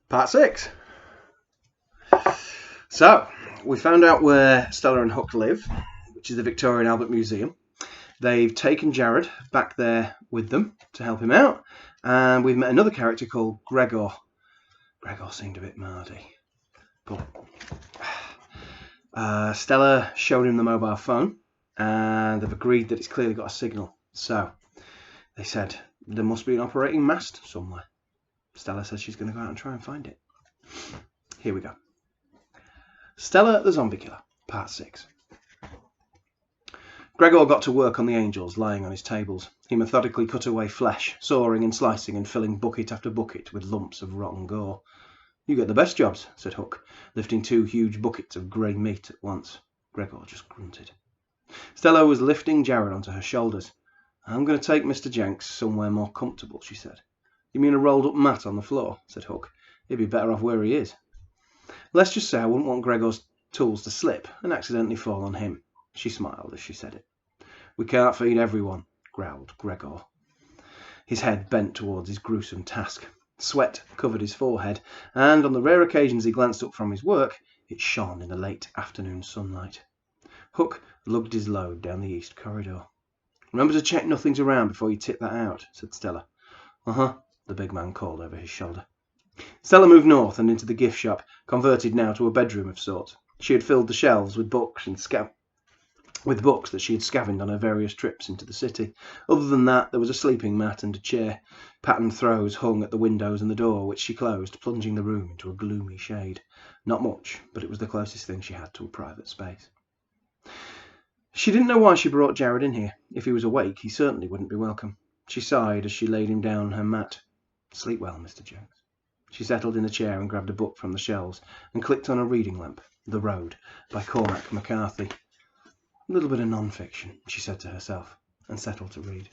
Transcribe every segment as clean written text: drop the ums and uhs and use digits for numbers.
Part 6. So, we found out where Stella and Hook live, which is the Victoria and Albert Museum. They've taken Jared back there with them to help him out, and we've met another character called Gregor. Gregor seemed a bit mardy, but Stella showed him the mobile phone, and they've agreed that it's clearly got a signal. So, they said there must be an operating mast somewhere. Stella says she's going to go out and try and find it. Here we go. Stella the Zombie Killer, Part 6. Gregor got to work on the angels lying on his tables. He methodically cut away flesh, sawing and slicing and filling bucket after bucket with lumps of rotten gore. "You get the best jobs," said Hook, lifting 2 huge buckets of grey meat at once. Gregor just grunted. Stella was lifting Jared onto her shoulders. "I'm going to take Mr. Jenks somewhere more comfortable," she said. "You mean a rolled-up mat on the floor?" said Hook. "He'd be better off where he is." "Let's just say I wouldn't want Gregor's tools to slip and accidentally fall on him." She smiled as she said it. "We can't feed everyone," growled Gregor. His head bent towards his gruesome task. Sweat covered his forehead, and on the rare occasions he glanced up from his work, it shone in the late afternoon sunlight. Hook lugged his load down the east corridor. "Remember to check nothing's around before you tip that out," said Stella. "Uh-huh," the big man called over his shoulder. Stella moved north and into the gift shop, converted now to a bedroom of sorts. She had filled the shelves with books that she had scavenged on her various trips into the city. Other than that, there was a sleeping mat and a chair. Patterned throws hung at the windows and the door, which she closed, plunging the room into a gloomy shade. Not much, but it was the closest thing she had to a private space. She didn't know why she brought Jared in here. If he was awake, he certainly wouldn't be welcome. She sighed as she laid him down on her mat. "Sleep well, Mr. Jenks." She settled in a chair and grabbed a book from the shelves and clicked on a reading lamp. The Road, by Cormac McCarthy. "A little bit of non-fiction," she said to herself, and settled to read.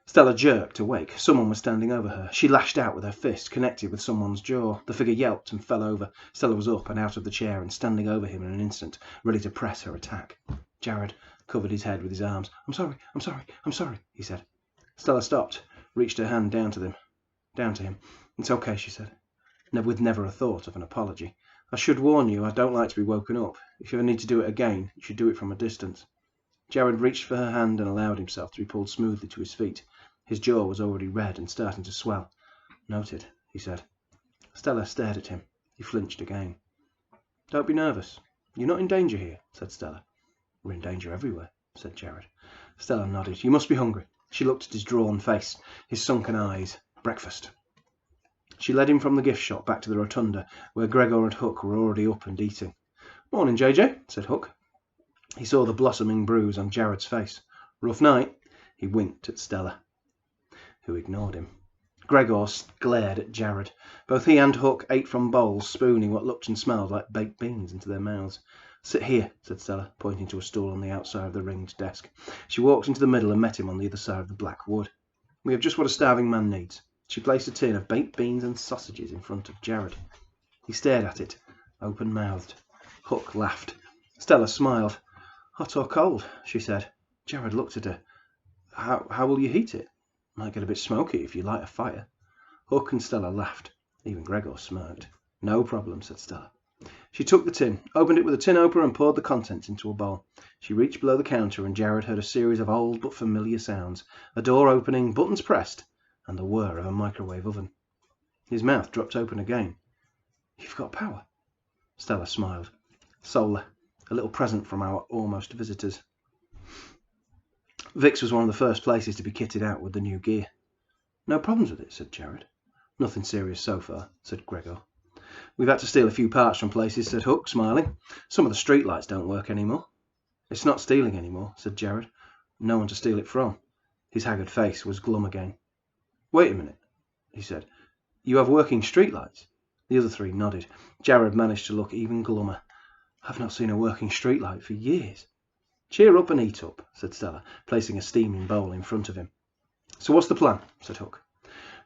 Stella jerked awake. Someone was standing over her. She lashed out with her fist, connected with someone's jaw. The figure yelped and fell over. Stella was up and out of the chair and standing over him in an instant, ready to press her attack. Jared covered his head with his arms. I'm sorry," he said. Stella stopped, reached her hand down to him. "It's okay," she said, with never a thought of an apology. "I should warn you, I don't like to be woken up. If you ever need to do it again, you should do it from a distance." Jared reached for her hand and allowed himself to be pulled smoothly to his feet. His jaw was already red and starting to swell. "Noted," he said. Stella stared at him. He flinched again. "Don't be nervous. You're not in danger here," said Stella. "We're in danger everywhere," said Jared. Stella nodded. "You must be hungry." She looked at his drawn face, his sunken eyes. "Breakfast." She led him from the gift shop back to the rotunda, where Gregor and Hook were already up and eating. "Morning, JJ," said Hook. He saw the blossoming bruise on Jared's face. "Rough night?" He winked at Stella, who ignored him. Gregor glared at Jared. Both he and Hook ate from bowls, spooning what looked and smelled like baked beans into their mouths. "Sit here," said Stella, pointing to a stool on the outside of the ringed desk. She walked into the middle and met him on the other side of the black wood. "We have just what a starving man needs." She placed a tin of baked beans and sausages in front of Jared. He stared at it, open-mouthed. Hook laughed. Stella smiled. "Hot or cold?" she said. Jared looked at her. How will you heat it? Might get a bit smoky if you light a fire." Hook and Stella laughed. Even Gregor smirked. "No problem," said Stella. She took the tin, opened it with a tin opener and poured the contents into a bowl. She reached below the counter and Jared heard a series of old but familiar sounds. A door opening, buttons pressed, and the whir of a microwave oven. His mouth dropped open again. "You've got power." Stella smiled. "Solar. A little present from our almost visitors." Vic's was one of the first places to be kitted out with the new gear. "No problems with it," said Jared. "Nothing serious so far," said Gregor. "We've had to steal a few parts from places," said Hook, smiling. "Some of the street lights don't work anymore." "It's not stealing anymore," said Jared. "No one to steal it from." His haggard face was glum again. "Wait a minute," he said. "You have working streetlights?" The other three nodded. Jared managed to look even glummer. "I've not seen a working streetlight for years." "Cheer up and eat up," said Stella, placing a steaming bowl in front of him. "So what's the plan?" said Hook.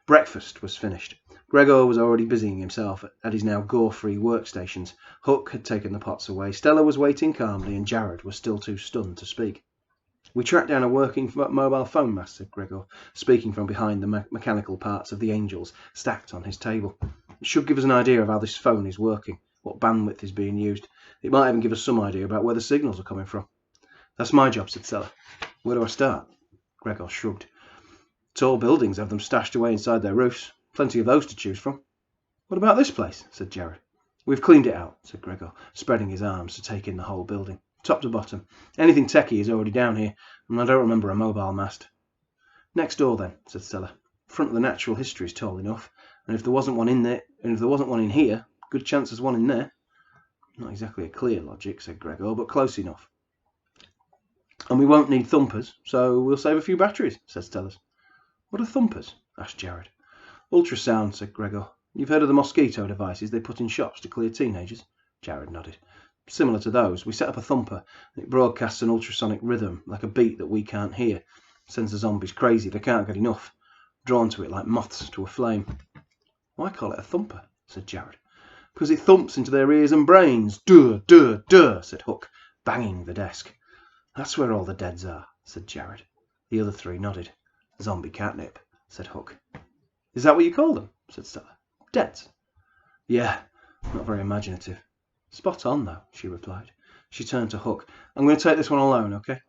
Breakfast was finished. Gregor was already busying himself at his now gore-free workstations. Hook had taken the pots away. Stella was waiting calmly, and Jared was still too stunned to speak. We tracked down a working mobile phone mast, said Gregor, speaking from behind the mechanical parts of the Angels stacked on his table. It should give us an idea of how this phone is working, what bandwidth is being used. It might even give us some idea about where the signals are coming from. That's my job, said Stella. Where do I start? Gregor shrugged. Tall buildings have them stashed away inside their roofs. Plenty of those to choose from. What about this place? Said Jared. We've cleaned it out, said Gregor, spreading his arms to take in the whole building, top to bottom. Anything techie is already down here, and I don't remember a mobile mast. Next door, then, said Stella. Front of the natural history is tall enough, and if there wasn't one in there, and if there wasn't one in here, good chance there's one in there. Not exactly a clear logic, said Gregor, but close enough. And we won't need thumpers, so we'll save a few batteries, said Stella. What are thumpers? Asked Jared. Ultrasound, said Gregor. You've heard of the mosquito devices they put in shops to clear teenagers? Jared nodded. Similar to those, we set up a thumper, and it broadcasts an ultrasonic rhythm, like a beat that we can't hear. Sends the zombies crazy, they can't get enough. Drawn to it like moths to a flame. Why call it a thumper? Said Jared. Because it thumps into their ears and brains. Duh, duh, duh, said Hook, banging the desk. That's where all the deads are, said Jared. The other three nodded. Zombie catnip, said Hook. Is that what you call them? Said Stella. Deads? Yeah, not very imaginative. Spot on, though, she replied. She turned to Hook. I'm going to take this one alone, okay?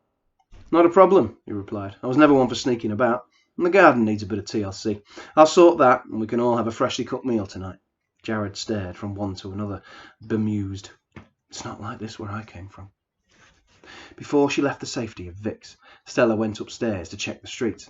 Not a problem, he replied. I was never one for sneaking about, and the garden needs a bit of TLC. I'll sort that, and we can all have a freshly cooked meal tonight. Jared stared from one to another, bemused. It's not like this where I came from. Before she left the safety of Vic's, Stella went upstairs to check the streets.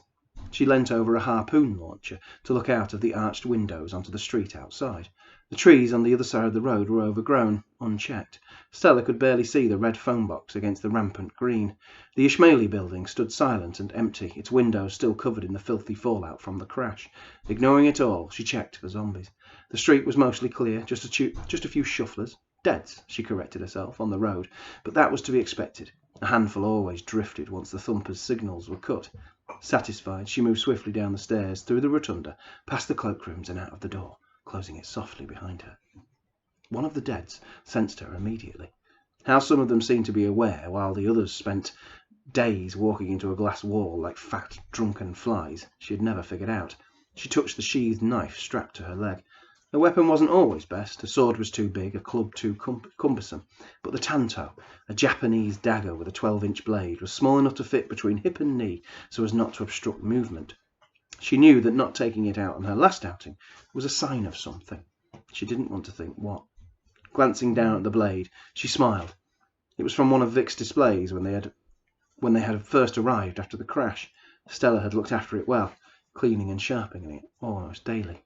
She leant over a harpoon launcher to look out of the arched windows onto the street outside. The trees on the other side of the road were overgrown, unchecked. Stella could barely see the red phone box against the rampant green. The Ishmaeli building stood silent and empty, its windows still covered in the filthy fallout from the crash. Ignoring it all, she checked for zombies. The street was mostly clear, just a few shufflers. Deads, she corrected herself, on the road, but that was to be expected. A handful always drifted once the thumper's signals were cut. Satisfied, she moved swiftly down the stairs, through the rotunda, past the cloakrooms and out of the door, closing it softly behind her. One of the deads sensed her immediately. How some of them seemed to be aware, while the others spent days walking into a glass wall like fat, drunken flies, she had never figured out. She touched the sheathed knife strapped to her leg. A weapon wasn't always best. A sword was too big, a club too cumbersome. But the tanto, a Japanese dagger with a 12-inch blade, was small enough to fit between hip and knee so as not to obstruct movement. She knew that not taking it out on her last outing was a sign of something. She didn't want to think what. Glancing down at the blade, she smiled. It was from one of Vic's displays when they had first arrived after the crash. Stella had looked after it well, cleaning and sharpening it almost daily.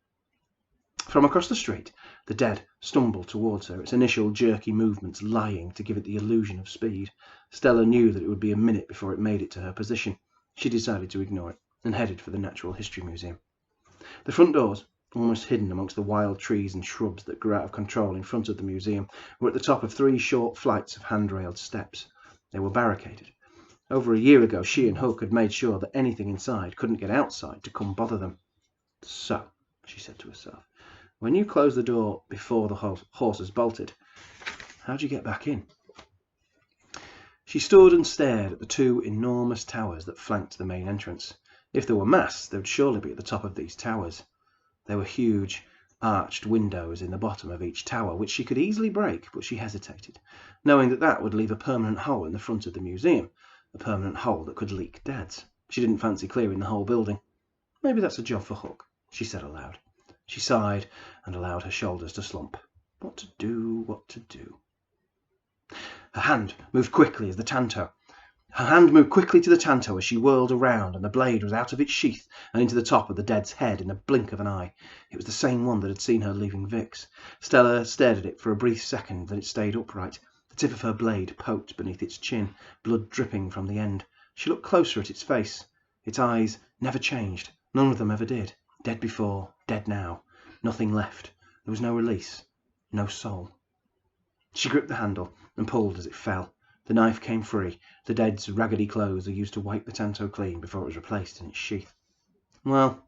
From across the street, the dead stumbled towards her, its initial jerky movements lying to give it the illusion of speed. Stella knew that it would be a minute before it made it to her position. She decided to ignore it and headed for the Natural History Museum. The front doors, almost hidden amongst the wild trees and shrubs that grew out of control in front of the museum, were at the top of 3 short flights of handrailed steps. They were barricaded. Over a year ago, she and Hook had made sure that anything inside couldn't get outside to come bother them. So, she said to herself, when you closed the door before the horses bolted, how'd you get back in? She stood and stared at the 2 enormous towers that flanked the main entrance. If there were masts, they would surely be at the top of these towers. There were huge, arched windows in the bottom of each tower, which she could easily break, but she hesitated, knowing that that would leave a permanent hole in the front of the museum, a permanent hole that could leak deads. She didn't fancy clearing the whole building. Maybe that's a job for Hook, she said aloud. She sighed and allowed her shoulders to slump. What to do, what to do? Her hand moved quickly to the tanto as she whirled around, and the blade was out of its sheath and into the top of the dead's head in the blink of an eye. It was the same one that had seen her leaving Vic's. Stella stared at it for a brief second, then it stayed upright. The tip of her blade poked beneath its chin, blood dripping from the end. She looked closer at its face. Its eyes never changed. None of them ever did. Dead before, dead now. Nothing left. There was no release. No soul. She gripped the handle and pulled as it fell. The knife came free. The dead's raggedy clothes were used to wipe the tanto clean before it was replaced in its sheath. Well,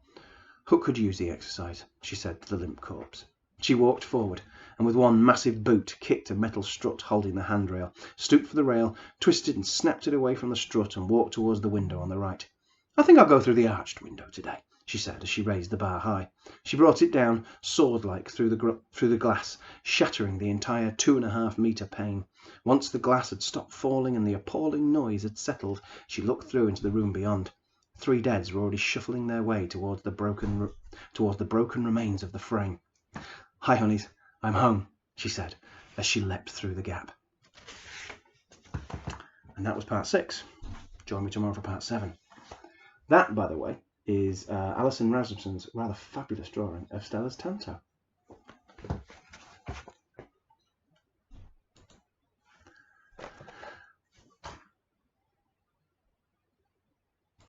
Hook could use the exercise, she said to the limp corpse. She walked forward and with one massive boot kicked a metal strut holding the handrail, stooped for the rail, twisted and snapped it away from the strut, and walked towards the window on the right. "I think I'll go through the arched window today," she said as she raised the bar high. She brought it down sword-like through the glass, shattering the entire 2.5-metre pane. Once the glass had stopped falling and the appalling noise had settled, she looked through into the room beyond. 3 deads were already shuffling their way towards the broken remains of the frame. "Hi, honeys, I'm home," she said as she leapt through the gap. And that was part 6. Join me tomorrow for part 7. That, by the way, is Alison Rasmussen's rather fabulous drawing of Stella's Tanto.